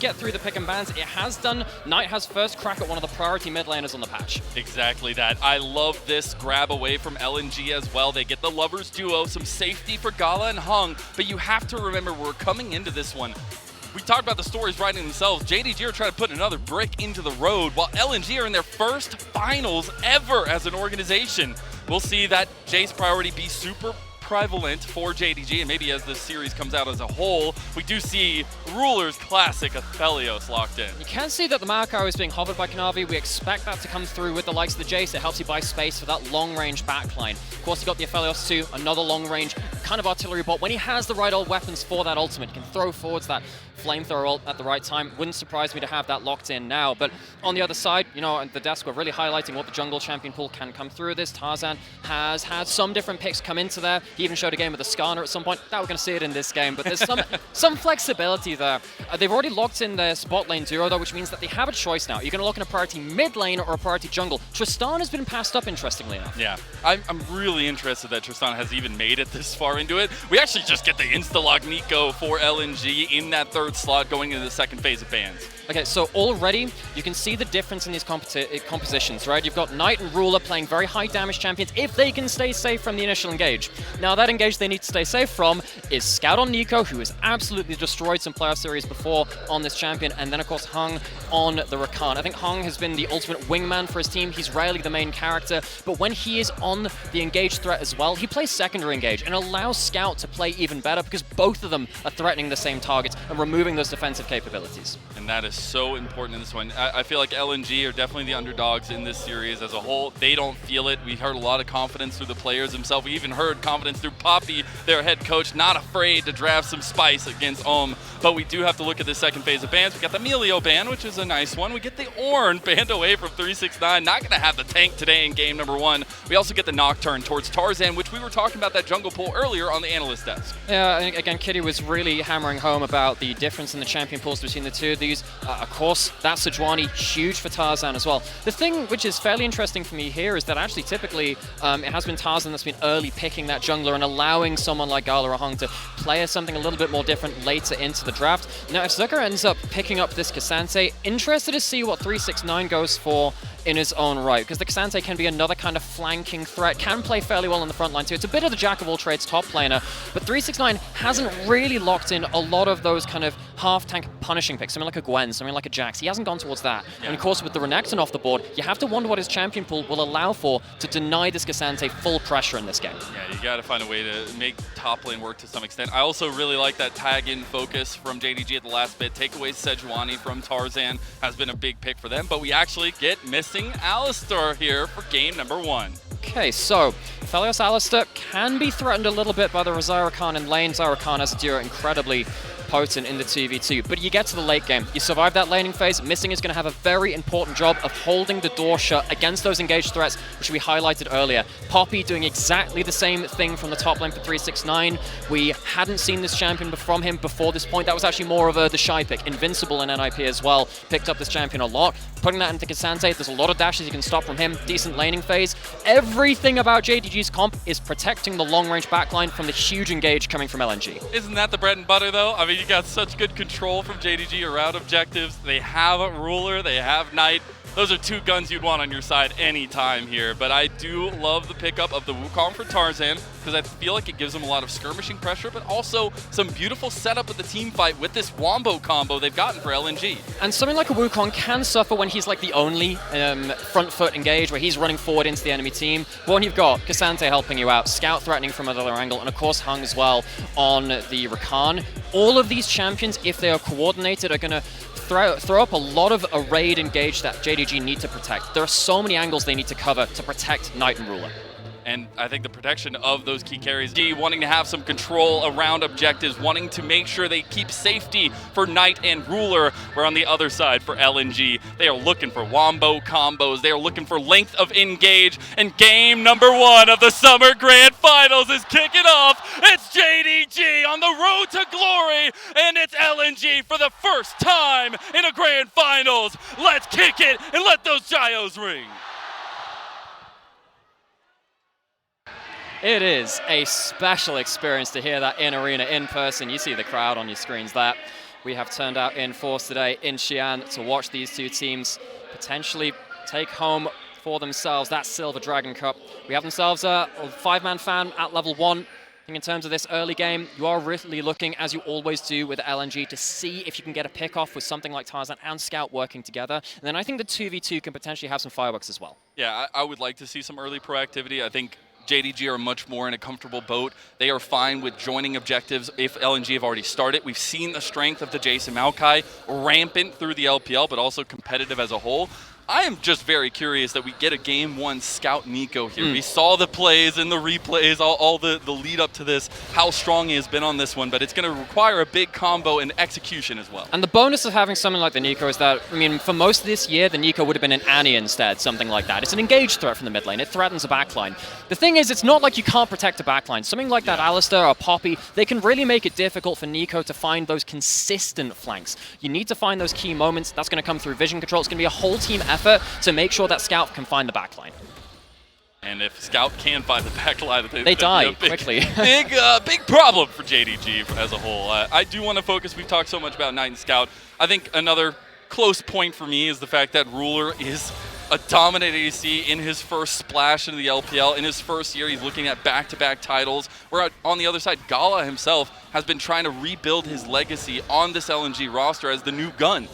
get through the pick and bans. It has done. Knight has first crack at one of the priority mid laners on the patch. Exactly that. I love this grab away from LNG as well. They get the Lovers duo, some safety for Gala and Hung, but you have to remember we're coming into this one. We talked about the stories writing themselves. JDG are trying to put another brick into the road, while LNG are in their first finals ever as an organization. We'll see that Jayce priority be super prevalent for JDG, and maybe as this series comes out as a whole, we do see Ruler's classic Aphelios locked in. You can see that the Maokai is being hovered by Kanavi. We expect that to come through with the likes of the Jayce. It helps you buy space for that long-range backline. Of course, you got the Aphelios too, another long-range kind of artillery bot. When he has the right old weapons for that ultimate, he can throw forwards that flamethrower ult at the right time. Wouldn't surprise me to have that locked in now. But on the other side, you know, the desk were really highlighting what the jungle champion pool can come through this. Tarzan has had some different picks come into there. He even showed a game with a Skarner at some point. Now we're going to see it in this game, but there's some flexibility there. They've already locked in their spot lane duo though, which means that they have a choice now. You're going to lock in a priority mid lane or a priority jungle. Tristan has been passed up, interestingly enough. Yeah, I'm really interested that Tristan has even made it this far into it. We actually just get the insta-lock Neeko for LNG in that third slot going into the second phase of bans. Okay, so already you can see the difference in these compositions, right? You've got Knight and Ruler playing very high damage champions if they can stay safe from the initial engage. Now that engage they need to stay safe from is Scout on Neeko, who has absolutely destroyed some playoff series before on this champion, and then of course Hung on the Rakan. I think Hung has been the ultimate wingman for his team. He's rarely the main character, but when he is on the engage threat as well, he plays secondary engage and allows Scout to play even better because both of them are threatening the same targets and removing those defensive capabilities. And that is so important in this one. I feel like LNG are definitely the underdogs in this series as a whole. They don't feel it. We heard a lot of confidence through the players themselves. We even heard confidence through Poppy, their head coach, not afraid to draft some spice against But we do have to look at the second phase of bans. We got the Melio ban, which is a nice one. We get the Ornn banned away from 369. Not going to have the tank today in game number 1. We also get the Nocturne towards Tarzan, which we were talking about that jungle pull earlier on the analyst desk. Yeah, I think again, Kitty was really hammering home about the difference in the champion pools between the two of these. Of course, that Sejuani, huge for Tarzan as well. The thing which is fairly interesting for me here is that actually typically it has been Tarzan that's been early picking that jungler and allowing someone like Gala or Hung to play something a little bit more different later into the draft. Now, if Zika ends up picking up this Ksante, interested to see what 369 goes for in his own right, because the Ksante can be another kind of flanking threat, can play fairly well on the front line too. It's a bit of the jack-of-all-trades top laner, but 369 hasn't really locked in a lot of those kind of half-tank punishing picks, something like a Gwen, something like a Jax. He hasn't gone towards that. Yeah. And of course, with the Renekton off the board, you have to wonder what his champion pool will allow for to deny this Ksante full pressure in this game. Yeah, you got to find a way to make top lane work to some extent. I also really like that tag-in focus from JDG at the last bit. Take away Sejuani from Tarzan has been a big pick for them, but we actually get missing Alistar here for game number 1. Okay, so Aphelios Alistar can be threatened a little bit by the Rakan in lane. Rakan as a duo incredibly potent in the 2v2, but you get to the late game, you survive that laning phase. Missing is going to have a very important job of holding the door shut against those engaged threats, which we highlighted earlier. Poppy doing exactly the same thing from the top lane for 369. We hadn't seen this champion from him before this point. That was actually more of the shy pick. Invincible in NIP as well. Picked up this champion a lot. Putting that into Ksante, there's a lot of dashes you can stop from him. Decent laning phase. Everything about JDG's comp is protecting the long-range backline from the huge engage coming from LNG. Isn't that the bread and butter, though? I mean, you got such good control from JDG around objectives. They have a Ruler, they have Knight. Those are two guns you'd want on your side anytime here. But I do love the pickup of the Wukong for Tarzan, because I feel like it gives him a lot of skirmishing pressure, but also some beautiful setup of the team fight with this Wombo combo they've gotten for LNG. And something like a Wukong can suffer when he's like the only front foot engage, where he's running forward into the enemy team. But when you've got Ksante helping you out, Scout threatening from another angle, and of course Hung as well on the Rakan, all of these champions, if they are coordinated, are going to throw up a lot of arrayed engage that JDG need to protect. There are so many angles they need to cover to protect Knight and Ruler. And I think the protection of those key carries, wanting to have some control around objectives, wanting to make sure they keep safety for Knight and Ruler, where on the other side for LNG, they are looking for Wombo combos, they are looking for length of engage, and game number 1 of the Summer Grand Finals is kicking off. It's JDG on the road to glory, and it's LNG for the first time in a Grand Finals. Let's kick it and let those gyos ring. It is a special experience to hear that in arena, in person. You see the crowd on your screens there. we have turned out in force today in Xi'an to watch these two teams potentially take home for themselves that Silver Dragon Cup. We have themselves a 5-man fan at level 1. I think in terms of this early game, you are really looking, as you always do with LNG, to see if you can get a pick off with something like Tarzan and Scout working together. And then I think the 2v2 can potentially have some fireworks as well. Yeah, I would like to see some early proactivity. I think JDG are much more in a comfortable boat. They are fine with joining objectives if LNG have already started. We've seen the strength of the Jayce and Maokai rampant through the LPL, but also competitive as a whole. I am just very curious that we get a Game 1 Scout Neeko here. We saw the plays and the replays, all the lead up to this, how strong he has been on this one, but it's going to require a big combo and execution as well. And the bonus of having something like the Neeko is that, I mean, for most of this year, the Neeko would have been an Annie instead, something like that. It's an engaged threat from the mid lane. It threatens a backline. The thing is, it's not like you can't protect a backline. Something like that Alistar or Poppy, they can really make it difficult for Neeko to find those consistent flanks. You need to find those key moments. That's going to come through vision control. It's going to be a whole team effort to make sure that Scout can find the backline. And if Scout can find the backline, they die quickly. Big problem for JDG as a whole. I do want to focus. We've talked so much about Knight and Scout. I think another close point for me is the fact that Ruler is a dominant ADC in his first splash into the LPL. In his first year, he's looking at back-to-back titles. Where on the other side, Gala himself has been trying to rebuild his legacy on this LNG roster as the new gun.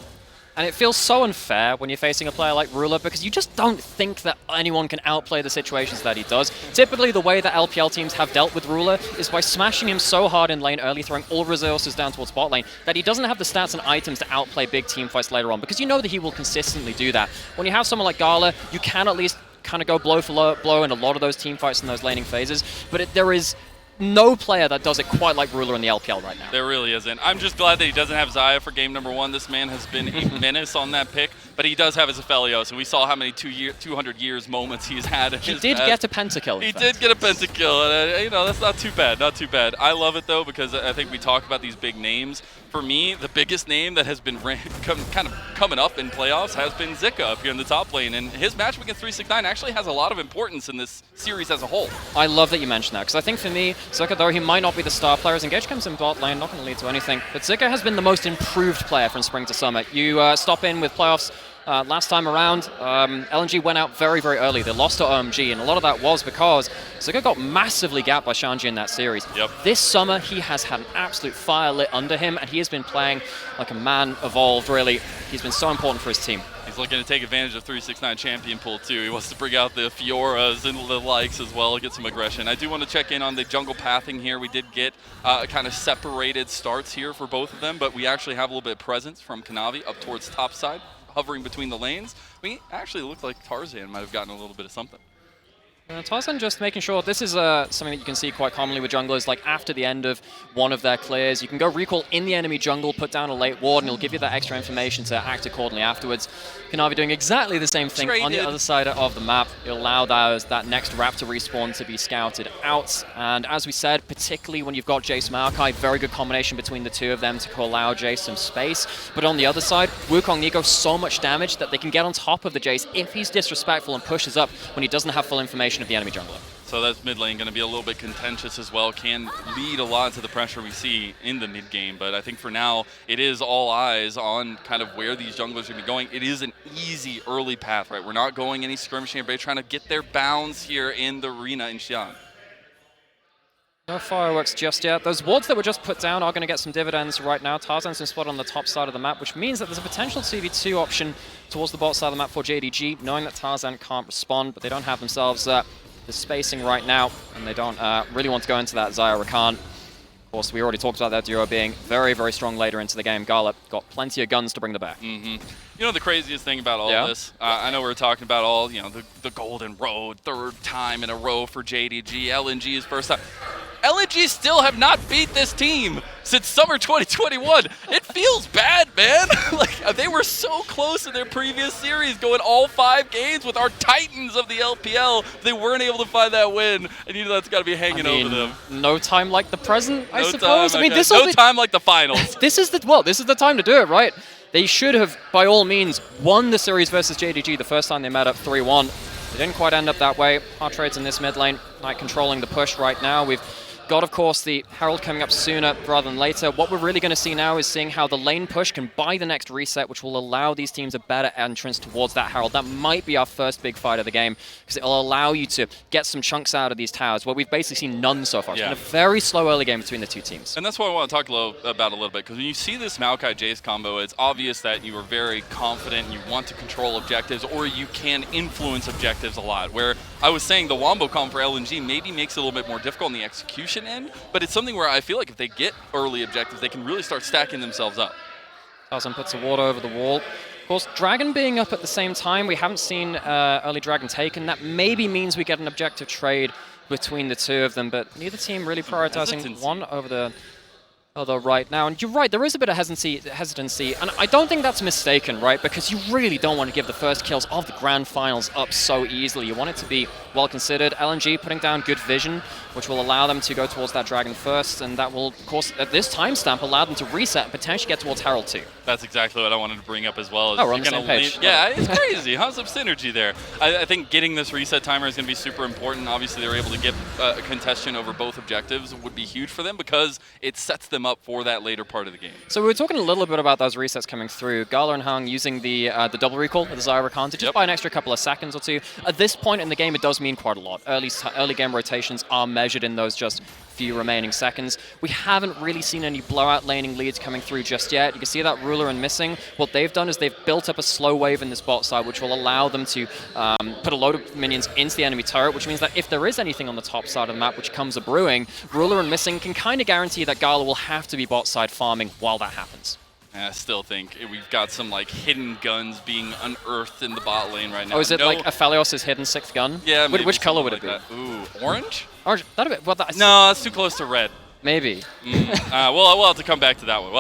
And it feels so unfair when you're facing a player like Ruler because you just don't think that anyone can outplay the situations that he does. Typically, the way that LPL teams have dealt with Ruler is by smashing him so hard in lane early, throwing all resources down towards bot lane, that he doesn't have the stats and items to outplay big team fights later on, because you know that he will consistently do that. When you have someone like Gala, you can at least kind of go blow for blow in a lot of those team fights in those laning phases, but there is no player that does it quite like Ruler in the LPL right now. There really isn't. I'm just glad that he doesn't have Xayah for game number 1. This man has been a menace on that pick, but he does have his Aphelios, and we saw how many 200 years moments he's had. He did get a pentakill. He did get a pentakill, and you know, that's not too bad, not too bad. I love it though, because I think we talk about these big names. For me, the biggest name that has been kind of coming up in playoffs has been Zika up here in the top lane, and his matchup against 369 actually has a lot of importance in this series as a whole. I love that you mentioned that, because I think for me, Zika, though he might not be the star player, as Engage comes in bot lane, not going to lead to anything, but Zika has been the most improved player from spring to summer. You stop in with playoffs last time around, LNG went out very, very early. They lost to OMG, and a lot of that was because Zika got massively gapped by Shanji in that series. Yep. This summer, he has had an absolute fire lit under him, and he has been playing like a man evolved, really. He's been so important for his team. He's looking to take advantage of 369 champion pool too. He wants to bring out the Fioras and the likes as well, get some aggression. I do want to check in on the jungle pathing here. We did get kind of separated starts here for both of them, but we actually have a little bit of presence from Kanavi up towards top side, hovering between the lanes. We actually look like Tarzan might have gotten a little bit of something. Tarzan just making sure, this is something that you can see quite commonly with junglers, like after the end of one of their clears, you can go recall in the enemy jungle, put down a late ward, and it'll give you that extra information to act accordingly afterwards. Kanavi doing exactly the same thing on the other side of the map. It'll allow that next raptor respawn to be scouted out, and as we said, particularly when you've got Jayce Maokai, very good combination between the two of them to allow Jayce some space. But on the other side, Wukong Neeko so much damage that they can get on top of the Jayce if he's disrespectful and pushes up when he doesn't have full information of the enemy jungler. So that's mid lane going to be a little bit contentious as well. Can lead a lot to the pressure we see in the mid game, but I think for now it is all eyes on kind of where these junglers are going to be going. It is an easy early path, right? We're not going any skirmishing. Everybody trying to get their bounds here in the arena in Xi'an. No fireworks just yet. Those wards that were just put down are going to get some dividends right now. Tarzan's been spotted on the top side of the map, which means that there's a potential 2v2 option towards the bot side of the map for JDG, knowing that Tarzan can't respond, but they don't have themselves the spacing right now, and they don't really want to go into that Xayah Rakan. Of course, we already talked about that duo being very, very strong later into the game. Gala got plenty of guns to bring the back. You know the craziest thing about all this? I know we were talking about all, you know, the golden road, third time in a row for JDG, LNG's first time. LNG still have not beat this team since summer 2021. It feels bad, man. Like, they were so close in their previous series, going all 5 games with our titans of the LPL. They weren't able to find that win, and you know that's got to be hanging over them. No time like the present, I suppose. No time like the finals. This is the time to do it, right? They should have, by all means, won the series versus JDG the first time they met up 3-1. They didn't quite end up that way. Hard trades in this mid lane. Knight controlling the push right now. We've Got, of course, the Herald coming up sooner rather than later. What we're really going to see now is seeing how the lane push can buy the next reset, which will allow these teams a better entrance towards that Herald. That might be our first big fight of the game, because it'll allow you to get some chunks out of these towers, where we've basically seen none so far. It's been a very slow early game between the two teams. And that's what I want to talk about a little bit, because when you see this Maokai Jayce combo, it's obvious that you are very confident, you want to control objectives, or you can influence objectives a lot. Where I was saying the Wombo combo for LNG maybe makes it a little bit more difficult on the execution end, but it's something where I feel like if they get early objectives, they can really start stacking themselves up. Tarzan puts a ward over the wall. Of course, Dragon being up at the same time, we haven't seen early Dragon taken. That maybe means we get an objective trade between the two of them, but neither team really prioritizing one over the other right now. And you're right, there is a bit of hesitancy, and I don't think that's mistaken, right? Because you really don't want to give the first kills of the Grand Finals up so easily. You want it to be well considered. LNG putting down good vision, which will allow them to go towards that Dragon first, and that will, of course, at this timestamp, allow them to reset and potentially get towards Herald too. That's exactly what I wanted to bring up as well. Oh, we're on the same page. Yeah, it's crazy. How's some synergy there? I think getting this reset timer is going to be super important. Obviously, they were able to get a contestation over both objectives would be huge for them, because it sets them up for that later part of the game. So we were talking a little bit about those resets coming through. Gala and Hung using the double recall with the xayah Rakan to just buy an extra couple of seconds or two. At this point in the game, it does mean quite a lot. Early game rotations are measured in those just few remaining seconds. We haven't really seen any blowout laning leads coming through just yet. You can see that ruler and missing. What they've done is they've built up a slow wave in this bot side, which will allow them to put a load of minions into the enemy turret, which means that if there is anything on the top side of the map which comes a-brewing, ruler and missing can kind of guarantee that Gala will have to be bot side farming while that happens. I still think we've got some like hidden guns being unearthed in the bot lane right now. Oh, is it like Aphelios' hidden 6th gun? Yeah, maybe which color would it like be? Ooh, orange? Orange? That'd be, well, no, that's too close to red. Maybe. We'll have to come back to that one.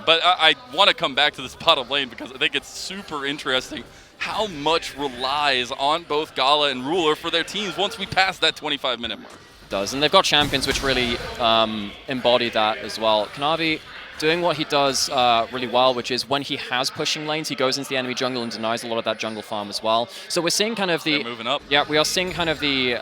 But I want to come back to this bottom lane, because I think it's super interesting how much relies on both Gala and Ruler for their teams once we pass that 25-minute mark. It does, and they've got champions which really embody that as well. Kanavi doing what he does really well, which is when he has pushing lanes, he goes into the enemy jungle and denies a lot of that jungle farm as well. So we're seeing kind of the... They're moving up. Yeah, we are seeing kind of the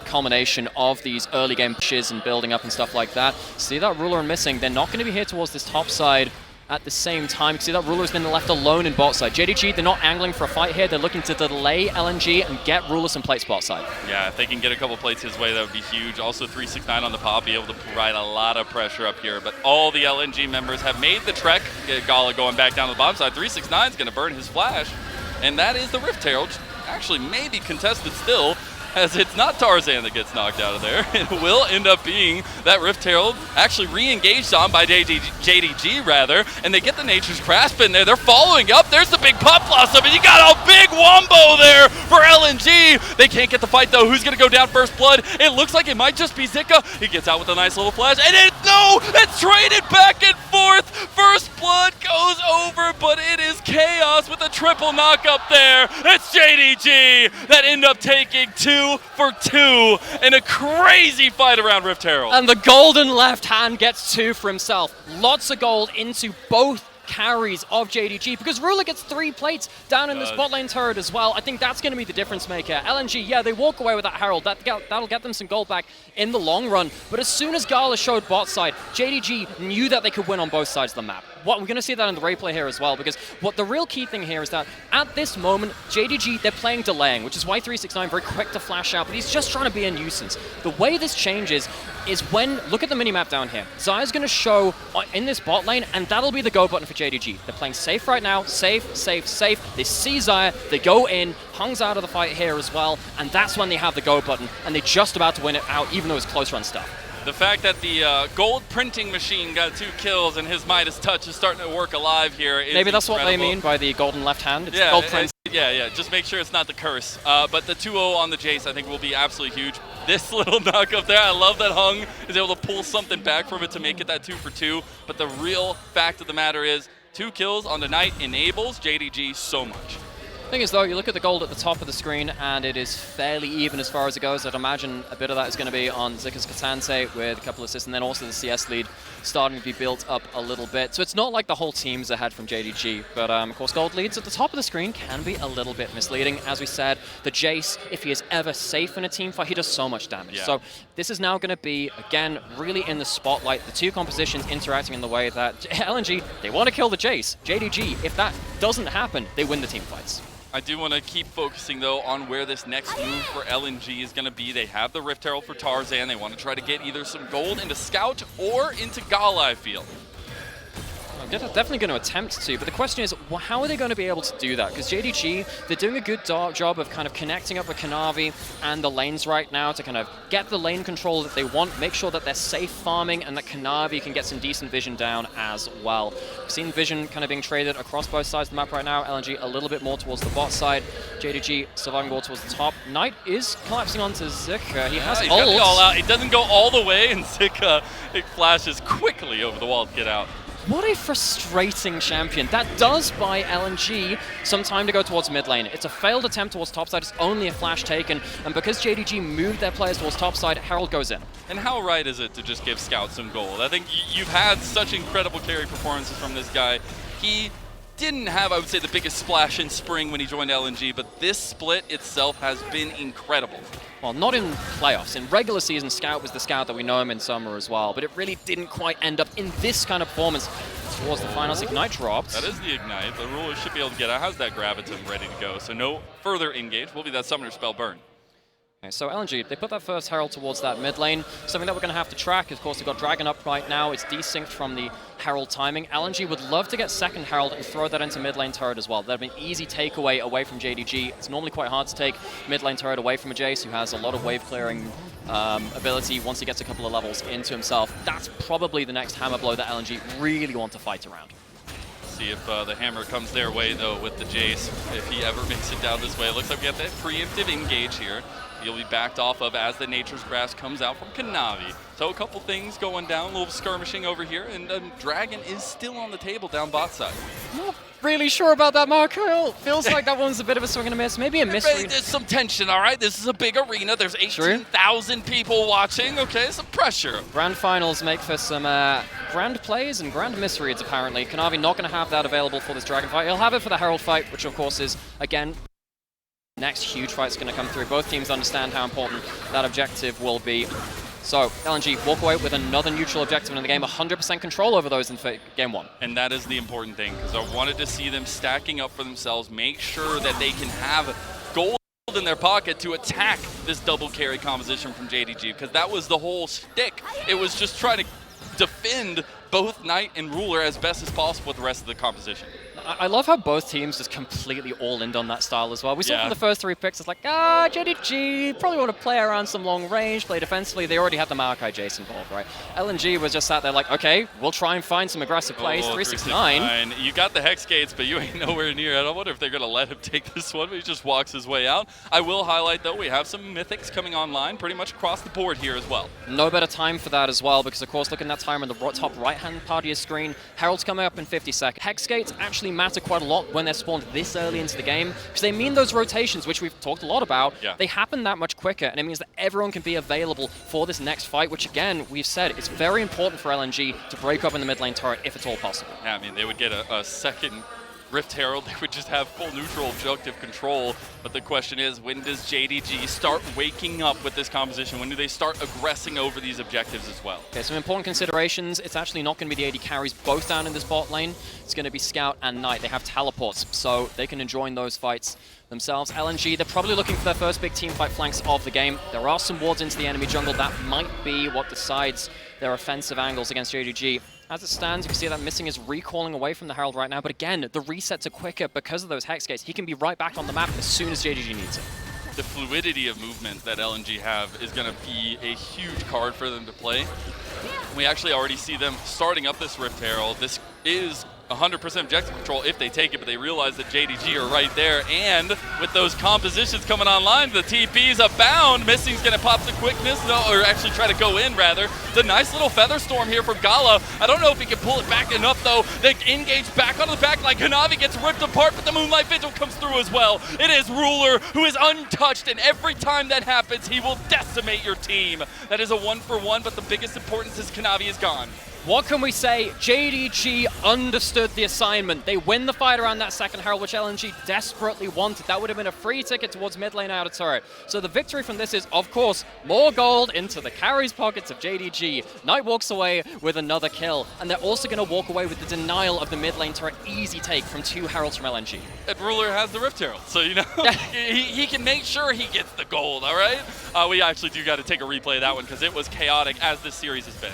culmination of these early game pushes and building up and stuff like that. See that ruler and missing, they're not going to be here towards this top side at the same time. See that ruler's been left alone in bot side. JDG, they're not angling for a fight here. They're looking to delay LNG and get ruler some plates bot side. Yeah, if they can get a couple plates his way, that would be huge. Also, 369 on the pop, be able to provide a lot of pressure up here. But all the LNG members have made the trek. Gala going back down to the bottom side. 369 is going to burn his flash. And that is the Rift Herald. Actually, maybe contested still, as it's not Tarzan that gets knocked out of there. It will end up being that Rift Herald actually re-engaged on by JDG rather, and they get the Nature's Grasp in there. They're following up. There's the big pop blossom, and you got a big wombo there for LNG. They can't get the fight though. Who's gonna go down first blood? It looks like it might just be Zika. He gets out with a nice little flash, and it's traded back and forth. First blood goes over, but it is chaos with a triple knock up there. It's JDG that end up taking 2 for 2 in a crazy fight around Rift Herald. And the golden left hand gets 2 for himself. Lots of gold into both carries of JDG, because Ruler gets 3 plates down in the spot lane turret as well. I think that's going to be the difference maker. LNG, yeah, they walk away with that Herald. That'll get them some gold back in the long run. But as soon as Gala showed bot side, JDG knew that they could win on both sides of the map. We're going to see that in the replay here as well, because what the real key thing here is that at this moment, JDG, they're playing delaying, which is why 369 very quick to flash out, but he's just trying to be a nuisance. The way this changes is when, look at the minimap down here. Xayah's going to show in this bot lane, and that'll be the go button for JDG. They're playing safe right now, safe, safe, safe. They see Xayah, they go in, Hung's out of the fight here as well, and that's when they have the go button, and they're just about to win it out, even though it's close run stuff. The fact that the gold printing machine got 2 kills and his Midas touch is starting to work alive here is Maybe that's incredible. what they mean by the golden left hand. It's yeah, gold print. Yeah, just make sure it's not the curse. But the 2-0 on the Jayce, I think, will be absolutely huge. This little knock up there, I love that Hung is able to pull something back from it to make it that 2 for 2. But the real fact of the matter is, 2 kills on the night enables JDG so much. Thing is, though, you look at the gold at the top of the screen, and it is fairly even as far as it goes. I'd imagine a bit of that is going to be on Zika's Ksante with a couple of assists, and then also the CS lead starting to be built up a little bit. So it's not like the whole team's ahead from JDG, but of course, gold leads at the top of the screen can be a little bit misleading. As we said, the Jayce, if he is ever safe in a team fight, he does so much damage. Yeah. So this is now going to be, again, really in the spotlight. The two compositions interacting in the way that LNG, they want to kill the Jayce. JDG, if that doesn't happen, they win the team fights. I do want to keep focusing, though, on where this next move for LNG is going to be. They have the Rift Herald for Tarzan. They want to try to get either some gold into Scout or into Gala, I feel. They're definitely going to attempt to, but the question is, well, how are they going to be able to do that? Because JDG, they're doing a good job of kind of connecting up with Kanavi and the lanes right now to kind of get the lane control that they want, make sure that they're safe farming, and that Kanavi can get some decent vision down as well. We've seen vision kind of being traded across both sides of the map right now. LNG a little bit more towards the bot side. JDG surviving more towards the top. Knight is collapsing onto Zika. He has he's ult. got the all out. It doesn't go all the way, and Zika, it flashes quickly over the wall to get out. What a frustrating champion. That does buy LNG some time to go towards mid lane. It's a failed attempt towards topside. It's only a flash taken. And because JDG moved their players towards topside, Herald goes in. And how right is it to just give Scout some gold? I think you've had such incredible carry performances from this guy. He didn't have, I would say, the biggest splash in spring when he joined LNG, but this split itself has been incredible. Well, not in playoffs. In regular season, Scout was the Scout that we know him in summer as well, but it really didn't quite end up in this kind of performance towards the finals. Ignite dropped. That is the Ignite. The Ruler should be able to get out. How's that Graviton ready to go? So no further engage. Will be that Summoner Spell burn. Okay, so LNG, they put that first Herald towards that mid lane. Something that we're going to have to track. Of course, they've got Dragon up right now. It's desynced from the Herald timing. LNG would love to get second Herald and throw that into mid lane turret as well. That'd be an easy takeaway away from JDG. It's normally quite hard to take mid lane turret away from a Jayce, who has a lot of wave clearing ability once he gets a couple of levels into himself. That's probably the next hammer blow that LNG really want to fight around. See if the hammer comes their way, though, with the Jayce, if he ever makes it down this way. It looks like we got that preemptive engage here. He'll be backed off of as the Nature's Grasp comes out from Kanavi. So a couple things going down, a little skirmishing over here, and Dragon is still on the table down bot side. Not really sure about that, Maokai. Feels like that one's a bit of a swing and a miss. Maybe a mystery. There's some tension, all right? This is a big arena. There's 18,000 people watching. Okay, some pressure. Grand finals make for some grand plays and grand misreads, apparently. Kanavi not going to have that available for this Dragon fight. He'll have it for the Herald fight, which of course is, again, next huge fight's going to come through. Both teams understand how important that objective will be. So LNG walk away with another neutral objective in the game, 100% control over those in game one. And that is the important thing, because I wanted to see them stacking up for themselves, make sure that they can have gold in their pocket to attack this double carry composition from JDG, because that was the whole shtick. It was just trying to defend both Knight and Ruler as best as possible with the rest of the composition. I love how both teams just completely all-in on that style as well. We saw from the first three picks, it's like, JDG probably want to play around some long range, play defensively. They already have the Maokai Jayce involved, right? LNG was just sat there like, okay, we'll try and find some aggressive plays. 369. You got the Hex Gates, but you ain't nowhere near it. I wonder if they're going to let him take this one, but he just walks his way out. I will highlight, though, we have some Mythics coming online pretty much across the board here as well. No better time for that as well, because, of course, look at that timer on the top right-hand part of your screen. Herald's coming up in 50 seconds. Hex Gates actually matter quite a lot when they're spawned this early into the game, because they mean those rotations, which we've talked a lot about, they happen that much quicker, and it means that everyone can be available for this next fight, which again, we've said, it's very important for LNG to break up in the mid lane turret if at all possible. Yeah, I mean, they would get a second Rift Herald, they would just have full neutral objective control. But the question is, when does JDG start waking up with this composition? When do they start aggressing over these objectives as well? Okay, some important considerations. It's actually not going to be the AD carries both down in this bot lane. It's going to be Scout and Knight. They have teleports, so they can enjoy those fights themselves. LNG, they're probably looking for their first big team fight flanks of the game. There are some wards into the enemy jungle. That might be what decides their offensive angles against JDG. As it stands, you can see that Missing is recalling away from the Herald right now, but again, the resets are quicker because of those Hex Gates. He can be right back on the map as soon as JDG needs it. The fluidity of movement that LNG have is going to be a huge card for them to play. We actually already see them starting up this Rift Herald. This is 100% objective control if they take it, but they realize that JDG are right there, and with those compositions coming online, the TPs abound. Missing's gonna pop the quickness, no, or actually try to go in rather. It's a nice little feather storm here from Gala. I don't know if he can pull it back enough though. They engage back onto the back line. Kanavi gets ripped apart, but the Moonlight Vigil comes through as well. It is Ruler who is untouched, and every time that happens, he will decimate your team. That is a 1-for-1, but the biggest importance is Kanavi is gone. What can we say? JDG understood the assignment. They win the fight around that second Herald, which LNG desperately wanted. That would have been a free ticket towards mid lane out of turret. So the victory from this is, of course, more gold into the carries pockets of JDG. Knight walks away with another kill, and they're also going to walk away with the denial of the mid lane turret. Easy take from 2 Heralds from LNG. And Ruler has the Rift Herald, so you know, he can make sure he gets the gold, all right? We actually do got to take a replay of that one because it was chaotic as this series has been.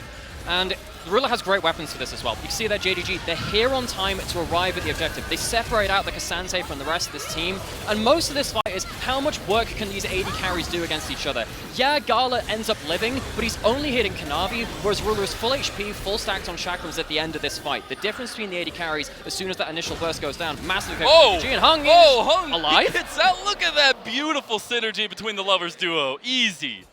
And Ruler has great weapons for this as well. You see that JDG, they're here on time to arrive at the objective. They separate out the Ksante from the rest of this team, and most of this fight is how much work can these AD carries do against each other. Yeah, Gala ends up living, but he's only hitting Kanavi, whereas Ruler is full HP, full stacked on chakrams at the end of this fight. The difference between the AD carries, as soon as that initial burst goes down, massive oh, and Hung Hung alive. Gets out. Look at that beautiful synergy between the lovers duo. Easy.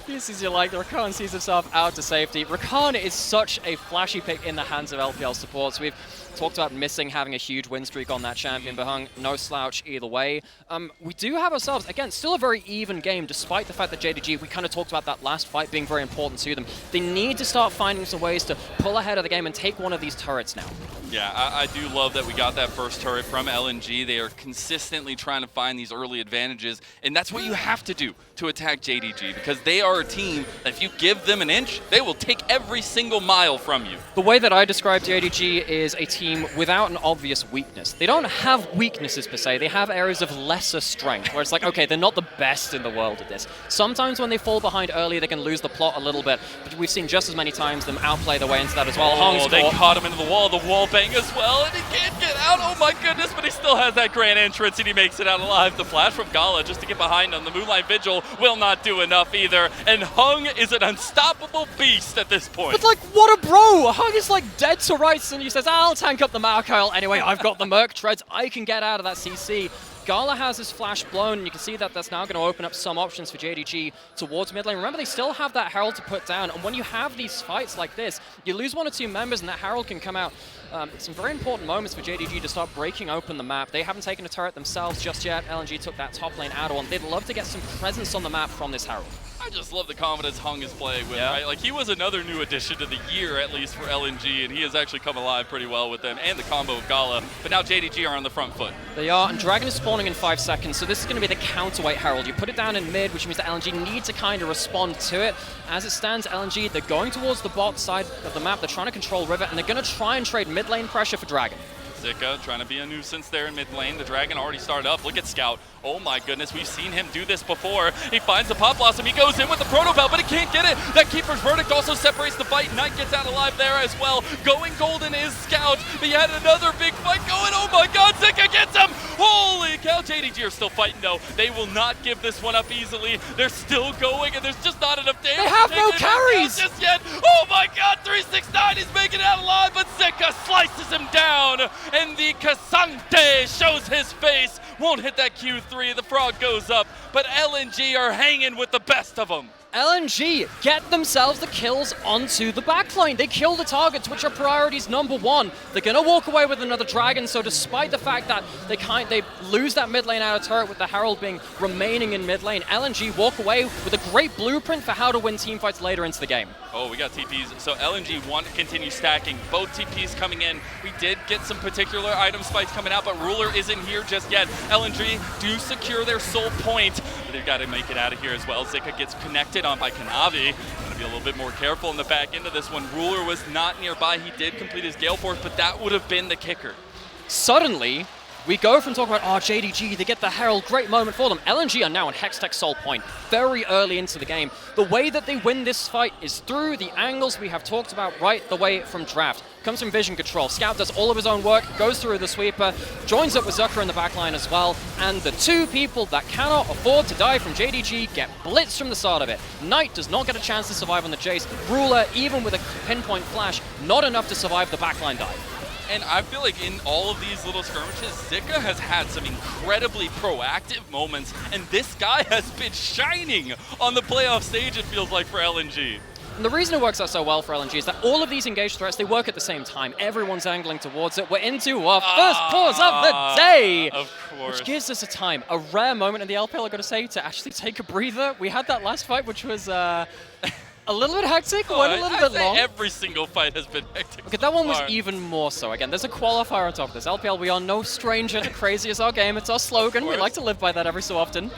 This is like the Rakan sees himself out to safety. Rakan is such a flashy pick in the hands of LPL supports. We've talked about Missing having a huge win streak on that champion, but Hung, no slouch either way. We do have ourselves, again, still a very even game, despite the fact that JDG, we kind of talked about that last fight being very important to them. They need to start finding some ways to pull ahead of the game and take one of these turrets now. Yeah, I do love that we got that first turret from LNG. They are consistently trying to find these early advantages, and that's what you have to do to attack JDG, because they are a team that if you give them an inch, they will take every single mile from you. The way that I describe JDG is a team without an obvious weakness. They don't have weaknesses per se, they have areas of lesser strength, where it's like, okay, they're not the best in the world at this. Sometimes when they fall behind early, they can lose the plot a little bit, but we've seen just as many times them outplay their way into that as well. Oh, they caught him into the wall bang as well, and he can't get out, oh my goodness, but he still has that grand entrance, and he makes it out alive. The flash from Gala just to get behind him. The Moonlight Vigil will not do enough either, and Hung is an unstoppable beast at this point. But like, what a bro! Hung is like dead to rights, and he says, I'll tank up the Maokai. Anyway, I've got the Merc Treads, I can get out of that CC. Gala has his flash blown, and you can see that that's now going to open up some options for JDG towards mid lane. Remember, they still have that Herald to put down, and when you have these fights like this, you lose 1 or 2 members, and that Herald can come out. Some very important moments for JDG to start breaking open the map. They haven't taken a turret themselves just yet. LNG took that top lane add-on. They'd love to get some presence on the map from this Herald. I just love the confidence Hung is playing with, right? Like, he was another new addition to the year, at least, for LNG, and he has actually come alive pretty well with them, and the combo of Gala. But now JDG are on the front foot. They are, and Dragon is spawning in 5 seconds, so this is going to be the counterweight Herald. You put it down in mid, which means that LNG need to kind of respond to it. As it stands, LNG, they're going towards the bot side of the map. They're trying to control River, and they're going to try and trade mid lane pressure for Dragon. Zika trying to be a nuisance there in mid lane. The Dragon already started up. Look at Scout. Oh my goodness, we've seen him do this before. He finds the Pop Blossom. He goes in with the Proto Belt, but he can't get it. That Keeper's Verdict also separates the fight. Knight gets out alive there as well. Going golden is Scout. But he had another big fight going. Oh my god, Zika gets him! Holy cow, JDG are still fighting though. They will not give this one up easily. They're still going, and there's just not enough damage. They have no carries! Just yet. Oh my god, 369, he's making it out alive, but Zika slices him down, and the Ksante shows his face. Won't hit that Q3, the frog goes up, but LNG are hanging with the best of them. LNG get themselves the kills onto the backline. They kill the targets, which are priorities #1. They're going to walk away with another Dragon, so despite the fact that they lose that mid lane out of turret with the Herald being remaining in mid lane, LNG walk away with a great blueprint for how to win teamfights later into the game. Oh, we got TPs. So LNG want to continue stacking. Both TPs coming in. We did get some particular item spikes coming out, but Ruler isn't here just yet. LNG do secure their soul point, but they've got to make it out of here as well. Zika gets connected on by Kanavi. Going to be a little bit more careful in the back end of this one. Ruler was not nearby. He did complete his Gale Force, but that would have been the kicker. Suddenly, we go from talking about, JDG, they get the Herald, great moment for them. LNG are now on Hextech Soul Point, very early into the game. The way that they win this fight is through the angles we have talked about right the way from draft. Comes from vision control. Scout does all of his own work, goes through the sweeper, joins up with Zucker in the backline as well, and the 2 people that cannot afford to die from JDG get blitzed from the start of it. Knight does not get a chance to survive on the Jayce. Ruler, even with a pinpoint flash, not enough to survive the backline dive. And I feel like in all of these little skirmishes, Zika has had some incredibly proactive moments, and this guy has been shining on the playoff stage, it feels like, for LNG. And the reason it works out so well for LNG is that all of these engaged threats, they work at the same time. Everyone's angling towards it. We're into our first pause of the day. Of course. Which gives us a rare moment in the LPL, I've got to say, to actually take a breather. We had that last fight, which was a little bit hectic, went a little bit long. Every single fight has been hectic. Okay, that one was even more so. Again, there's a qualifier on top of this. LPL, we are no stranger to crazy as our game. It's our slogan. We like to live by that every so often.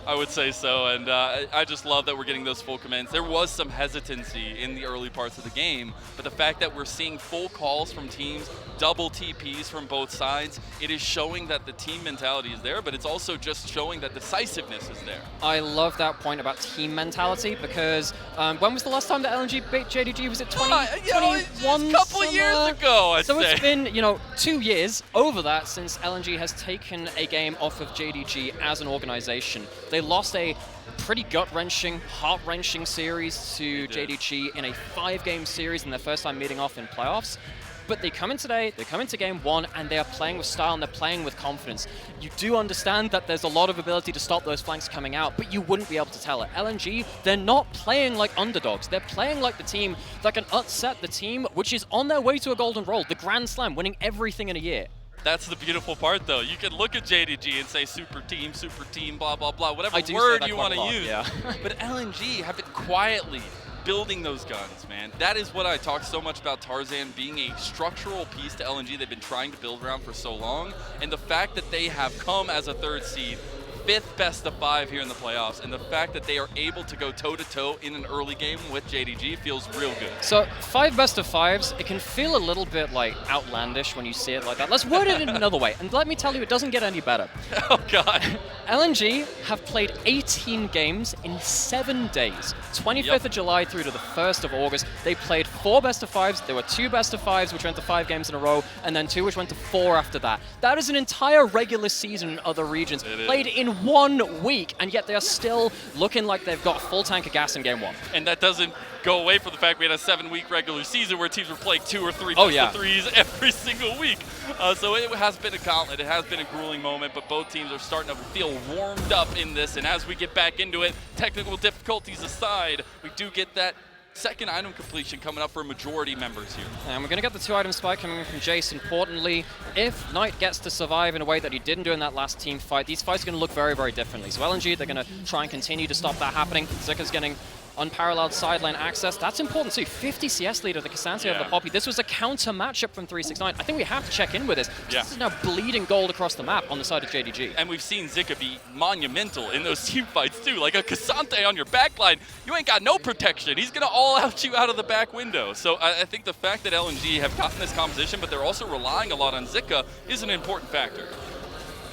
I would say so, and I just love that we're getting those full commands. There was some hesitancy in the early parts of the game, but the fact that we're seeing full calls from teams, double TPs from both sides, it is showing that the team mentality is there, but it's also just showing that decisiveness is there. I love that point about team mentality, because when was the last time that LNG beat JDG? Was it 2021? A couple of years ago, I'd say. It's been, 2 years over that since LNG has taken a game off of JDG as an organization. They lost a pretty gut-wrenching, heart-wrenching series to JDG in a 5-game series in their first time meeting off in playoffs. But they come in today, they come into game 1, and they are playing with style and they're playing with confidence. You do understand that there's a lot of ability to stop those flanks coming out, but you wouldn't be able to tell it. LNG, they're not playing like underdogs. They're playing like the team that can upset the team, which is on their way to a golden roll, the Grand Slam, winning everything in a year. That's the beautiful part, though. You can look at JDG and say super team, blah, blah, blah, whatever word you want to use. Yeah. But LNG have been quietly building those guns, man. That is what I talk so much about Tarzan being a structural piece to LNG they've been trying to build around for so long. And the fact that they have come as a 3rd seed, 5th best of 5 here in the playoffs, and the fact that they are able to go toe-to-toe in an early game with JDG feels real good. So 5 best of 5s, it can feel a little bit like outlandish when you see it like that. Let's word it in another way, and let me tell you, it doesn't get any better. Oh God. LNG have played 18 games in 7 days. 25th of July through to the 1st of August. They played 4 best of 5s. There were 2 best of 5s, which went to 5 games in a row, and then 2 which went to 4 after that. That is an entire regular season in other regions, played in 1 week, and yet they are still looking like they've got a full tank of gas in game 1. And that doesn't go away from the fact we had a 7-week regular season where teams were playing 2 or 3 best of 3s every single week. So it has been a gauntlet. It has been a grueling moment, but both teams are starting to feel warmed up in this. And as we get back into it, technical difficulties aside, we do get that second item completion coming up for majority members here. And we're going to get the 2-item spike coming in from Jayce. Importantly, if Knight gets to survive in a way that he didn't do in that last team fight, these fights are going to look very, very differently. So LNG, they're going to try and continue to stop that happening. Zika's getting unparalleled sideline access. That's important too. 50 CS leader, the Ksante of the Poppy. This was a counter matchup from 369. I think we have to check in with this. This is now bleeding gold across the map on the side of JDG. And we've seen Zika be monumental in those team fights too. Like a Ksante on your backline, you ain't got no protection. He's going to all out you out of the back window. So I think the fact that LNG have gotten this composition, but they're also relying a lot on Zika, is an important factor.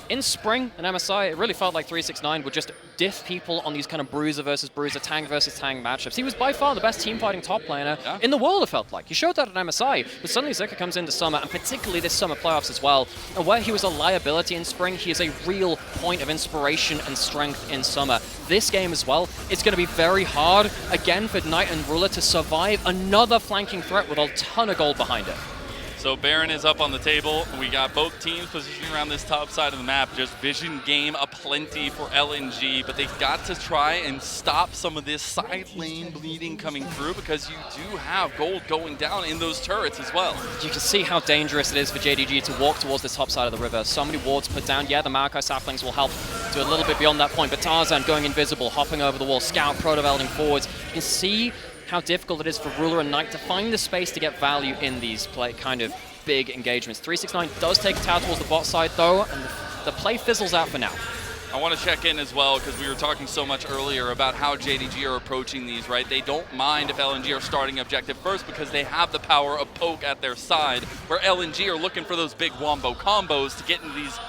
In spring, in MSI, it really felt like 369 would just diff people on these kind of bruiser versus bruiser, tank versus tank matchups. He was by far the best team-fighting top laner in the world, it felt like. He showed that at MSI, but suddenly Zika comes into summer, and particularly this summer playoffs as well. And where he was a liability in spring, he is a real point of inspiration and strength in summer. This game as well, it's going to be very hard, again, for Knight and Ruler to survive another flanking threat with a ton of gold behind it. So Baron is up on the table. We got both teams positioning around this top side of the map. Just vision game aplenty for LNG, but they've got to try and stop some of this side lane bleeding coming through, because you do have gold going down in those turrets as well. You can see how dangerous it is for JDG to walk towards this top side of the river. So many wards put down. Yeah, the Maokai saplings will help to a little bit beyond that point, but Tarzan going invisible, hopping over the wall, Scout proto-velding forwards. You can see how difficult it is for Ruler and Knight to find the space to get value in these kind of big engagements. 369 does take a tower towards the bot side though, and the play fizzles out for now. I want to check in as well, because we were talking so much earlier about how JDG are approaching these, right? They don't mind if LNG are starting objective first, because they have the power of poke at their side, where LNG are looking for those big wombo combos to get into these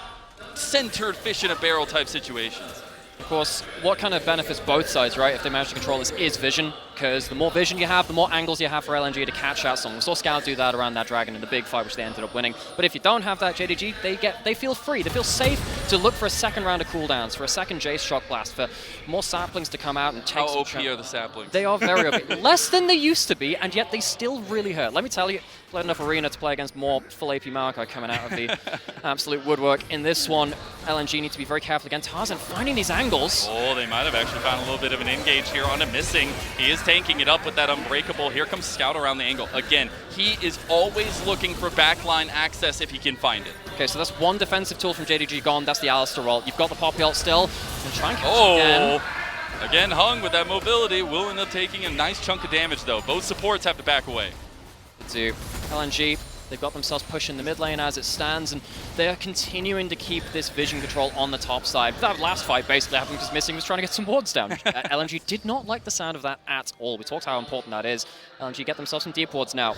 centered fish in a barrel type situations. Of course, what kind of benefits both sides, right, if they manage to control this, is vision, because the more vision you have, the more angles you have for LNG to catch out someone. We saw Scout do that around that Dragon in the big fight, which they ended up winning. But if you don't have that, JDG, they feel free, they feel safe to look for a second round of cooldowns, for a second Jayce shock blast, for more saplings to come out and take How OP are the saplings? They are very OP. Less than they used to be, and yet they still really hurt. Let me tell you, played enough Arena to play against more full AP Maokai coming out of the absolute woodwork. In this one, LNG need to be very careful again. Tarzan finding these angles. Oh, they might have actually found a little bit of an engage here on a missing. He is tanking it up with that Unbreakable. Here comes Scout around the angle. Again, he is always looking for backline access if he can find it. Okay, so that's one defensive tool from JDG gone. That's the Alistar ult. You've got the Poppy ult still. And try and catch it again. Again, Hung with that mobility will end up taking a nice chunk of damage, though. Both supports have to back away. To LNG, they've got themselves pushing the mid lane as it stands, and they are continuing to keep this vision control on the top side. That last fight basically happened because Missing was trying to get some wards down. LNG did not like the sound of that at all. We talked how important that is. LNG get themselves some deep wards now.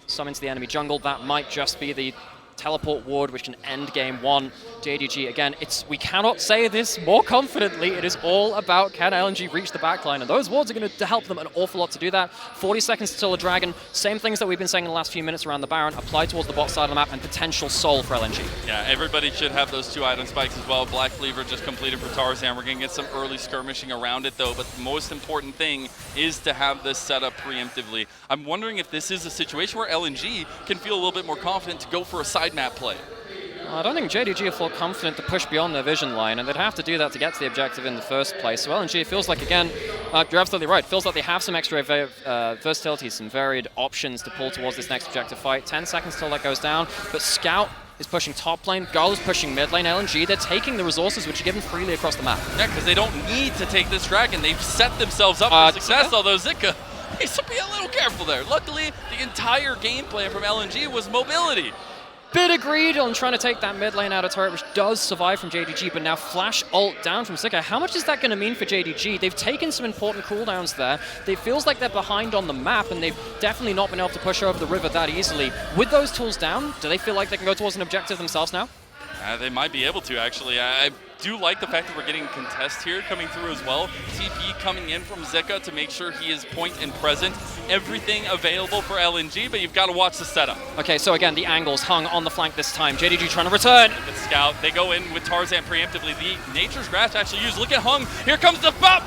Some into the enemy jungle. That might just be the teleport ward, which can end game one. JDG, again, we cannot say this more confidently. It is all about can LNG reach the backline, and those wards are going to help them an awful lot to do that. 40 seconds to kill a dragon. Same things that we've been saying in the last few minutes around the Baron, applied towards the bot side of the map, and potential soul for LNG. Yeah, everybody should have those 2 item spikes as well. Black Cleaver just completed for Tarzan. We're going to get some early skirmishing around it, though, but the most important thing is to have this set up preemptively. I'm wondering if this is a situation where LNG can feel a little bit more confident to go for a side map play. I don't think JDG will feel confident to push beyond their vision line, and they'd have to do that to get to the objective in the first place. So LNG feels like, again, you're absolutely right, feels like they have some extra versatility, some varied options to pull towards this next objective fight. 10 seconds till that goes down, but Scout is pushing top lane, Gala's pushing mid lane. LNG, they're taking the resources which are given freely across the map. Yeah, because they don't need to take this dragon. They've set themselves up for success, although Zika needs to be a little careful there. Luckily, the entire game plan from LNG was mobility. Bit agreed on trying to take that mid lane out of turret, which does survive from JDG, but now flash ult down from Zika. How much is that going to mean for JDG? They've taken some important cooldowns there. It feels like they're behind on the map, and they've definitely not been able to push over the river that easily. With those tools down, do they feel like they can go towards an objective themselves now? They might be able to, actually. I do like the fact that we're getting contest here coming through as well. TP coming in from Zika to make sure he is point and present. Everything available for LNG, but you've got to watch the setup. Okay, so again, the angles Hung on the flank this time. JDG trying to return. The Scout, they go in with Tarzan preemptively. The Nature's Grasp actually used. Look at Hung. Here comes the Bop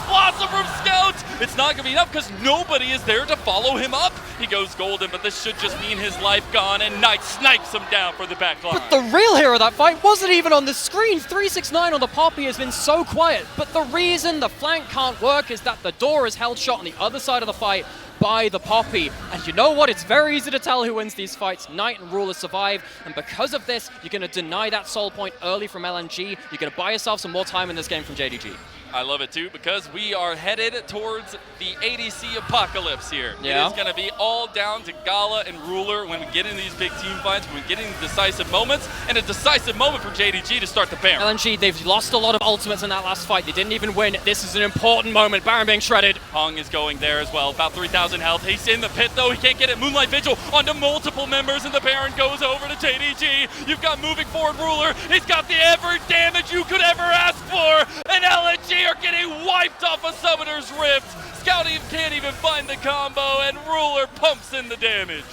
Blossom from Scout. It's not going to be enough because nobody is there to follow him up. He goes golden, but this should just mean his life gone, and Knight snipes him down for the back line. But the real hero of that fight wasn't even on the screen. 369 on the Poppy has been so quiet, but the reason the flank can't work is that the door is held shut on the other side of the fight by the Poppy. And you know what? It's very easy to tell who wins these fights. Knight and Ruler survive, and because of this, you're going to deny that soul point early from LNG. You're going to buy yourself some more time in this game from JDG. I love it too, because we are headed towards the ADC apocalypse here. Yeah. It is going to be all down to Gala and Ruler when we get into these big team fights, when we get into decisive moments, and a decisive moment for JDG to start the Baron. LNG, they've lost a lot of ultimates in that last fight. They didn't even win. This is an important moment. Baron being shredded. Hung is going there as well, about 3,000 health. He's in the pit though, he can't get it. Moonlight Vigil onto multiple members, and the Baron goes over to JDG. You've got moving forward Ruler. He's got the ever damage you could ever ask for, and LNG are getting wiped off a Summoner's Rift. Scouting can't even find the combo, and Ruler pumps in the damage.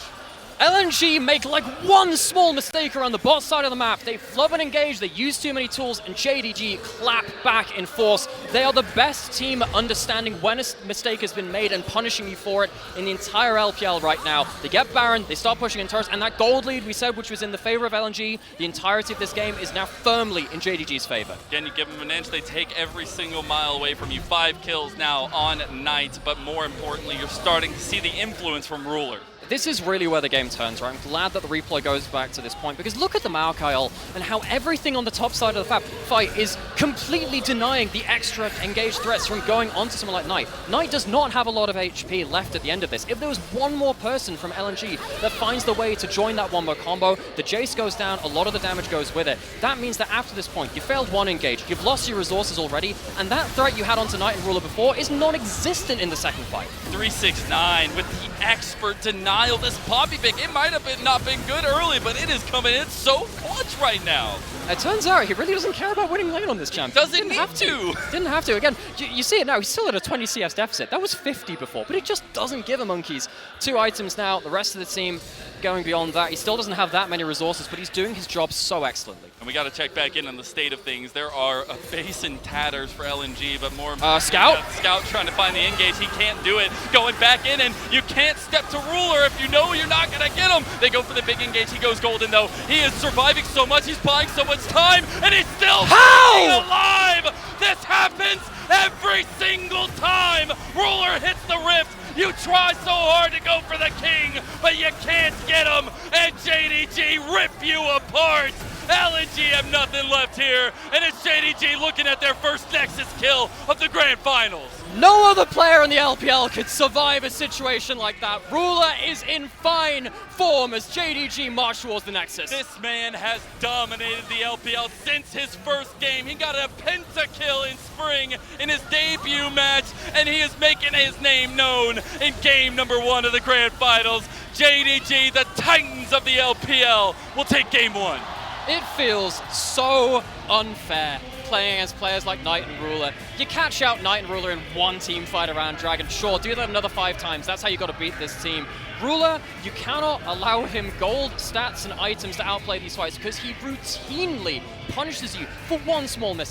LNG make like one small mistake around the bot side of the map. They flub and engage, they use too many tools, and JDG clap back in force. They are the best team at understanding when a mistake has been made and punishing you for it in the entire LPL right now. They get Baron, they start pushing in turrets, and that gold lead we said, which was in the favor of LNG, the entirety of this game is now firmly in JDG's favor. Again, you give them an inch, they take every single mile away from you. 5 kills now on Knight, but more importantly, you're starting to see the influence from Ruler. This is really where the game turns, right? I'm glad that the replay goes back to this point, because look at the Maokai ult and how everything on the top side of the fight is completely denying the extra engaged threats from going onto someone like Knight. Knight does not have a lot of HP left at the end of this. If there was one more person from LNG that finds the way to join that one more combo, the Jayce goes down, a lot of the damage goes with it. That means that after this point, you failed one engage, you've lost your resources already, and that threat you had onto Knight and Ruler before is non-existent in the second fight. 369 with the expert denial. This Poppy pick, it might have not been good early, but it is coming in so clutch right now. It turns out he really doesn't care about winning lane on this champion. Doesn't have to. Didn't have to. Again, you see it now. He's still at a 20 CS deficit. That was 50 before, but it just doesn't give a monkeys. 2 items now. The rest of the team going beyond that. He still doesn't have that many resources, but he's doing his job so excellently. And we got to check back in on the state of things. There are a base in tatters for LNG, but more Scout? Scout trying to find the engage. He can't do it. Going back in, and you can't step to Ruler if you know you're not going to get him. They go for the big engage. He goes golden, though. He is surviving so much. He's buying so much time, and he's still staying alive. This happens every single time Ruler hits the Rift. You try so hard to go for the king, but you can't get him, and JDG rip you apart. LNG have nothing left here, and it's JDG looking at their first Nexus kill of the Grand Finals. No other player in the LPL could survive a situation like that. Ruler is in fine form as JDG march towards the Nexus. This man has dominated the LPL since his first game. He got a pentakill in spring in his debut match, and he is making his name known in game number 1 of the Grand Finals. JDG, the Titans of the LPL, will take game 1. It feels so unfair playing against players like Knight and Ruler. You catch out Knight and Ruler in one team fight around Dragon. Sure, do that another 5 times. That's how you got to beat this team. Ruler, you cannot allow him gold stats and items to outplay these fights because he routinely punishes you for one small miss.